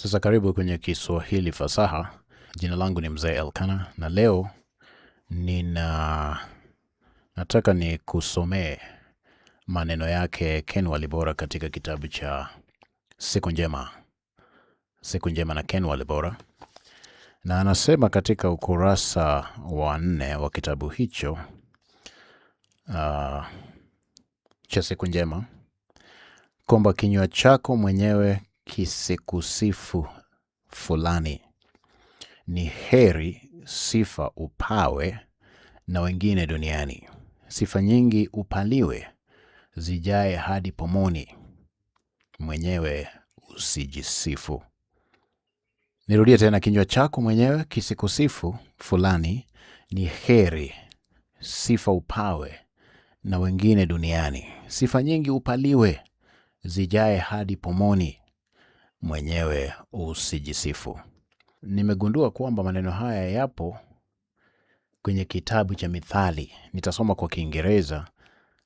Sasa karibu kwenye Kiswahili Fasaha. Jina langu ni Mzee Elkana na leo nataka ni kusomee maneno yake Ken Walibora katika kitabu cha Siku Njema. Siku Njema na Ken Walibora. Na anasema katika ukurasa wa 4 wa kitabu hicho cha Siku Njema kwamba kinywa chako mwenyewe kisikusifu fulani, ni heri sifa upawe na wengine duniani. Sifa nyingi upaliwe, zijae hadi pomoni, mwenyewe usijisifu. Nirudie tena, kinywa chako mwenyewe kisikusifu fulani, ni heri sifa upawe na wengine duniani. Sifa nyingi upaliwe, zijae hadi pomoni, mwenyewe usijisifu. Nimegundua kwamba maneno haya yapo kwenye kitabu cha Mithali. Nitasoma kwa Kiingereza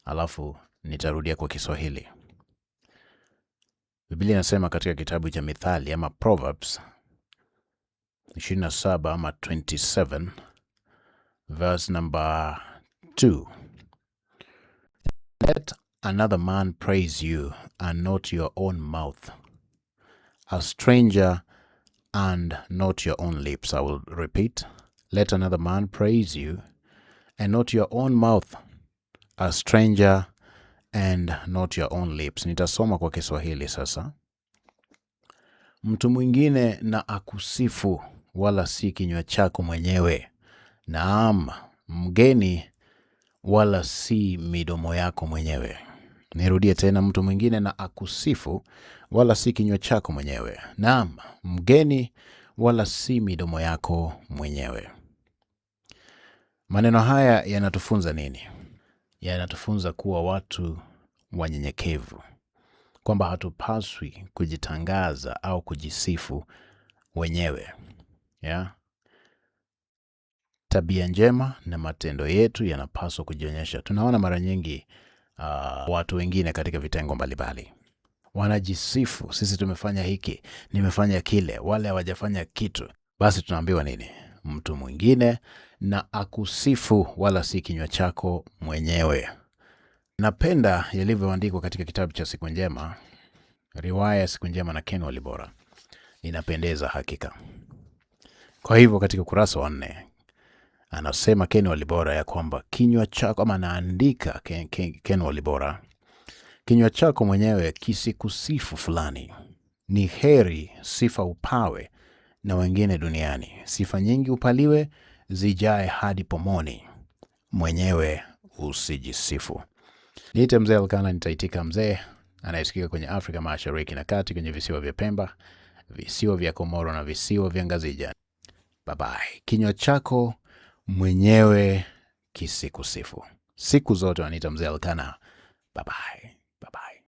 alafu nitarudia kwa Kiswahili. Biblia inasema katika kitabu cha Mithali ama Proverbs 27 ama 27 verse number 2. Let another man praise you and not your own mouth, a stranger and not your own lips. I will repeat. Let another man praise you and not your own mouth, a stranger and not your own lips. Nitasoma kwa Kiswahili sasa. Mtu mwingine na akusifu, wala si kinywa chako mwenyewe. Naam, mgeni wala si midomo yako mwenyewe. Nirudie tena, mtu mwingine na akusifu, wala si kinywa chako mwenyewe. Naam, mgeni wala si midomo yako mwenyewe. Maneno haya yanatufunza nini? Yanatufunza kuwa watu wanyenyekevu, kwamba hatupaswi kujitangaza au kujisifu wenyewe. Tabia njema na matendo yetu yanapaswa kujionyesha. Tunaona mara nyingi watu wengine katika vitengo mbalimbali wanajisifu, sisi tumefanya hiki, nimefanya kile, wale hawajafanya kitu. Basi tunaambiwa nini? Mtu mwingine na akusifu, wala si kinywa chako mwenyewe. Napenda yalivyoandikwa katika kitabu cha Siku Njema, riwaya ya Siku Njema na Ken Walibora. Inapendeza hakika. Kwa hivyo katika ukurasa wa 4 anasema Ken Walibora ya kwamba kinywa chako, ama anaandika Ken Walibora, kinywa chako mwenyewe kisikusifu fulani, ni heri sifa upawe na wengine duniani. Sifa nyingi upaliwe, zijae hadi pomoni, mwenyewe usijisifu. Niite Mzee Elkana, nitaitika mzee anayesikika kwenye Afrika Mashariki na Kati, kwenye visiwa vya Pemba, visiwa vya Komoro na visiwa vya Ngazija. Bye bye. Kinywa chako mwenyewe kisikusifu. Siku zote waniita Mzee Elkana. Bye bye.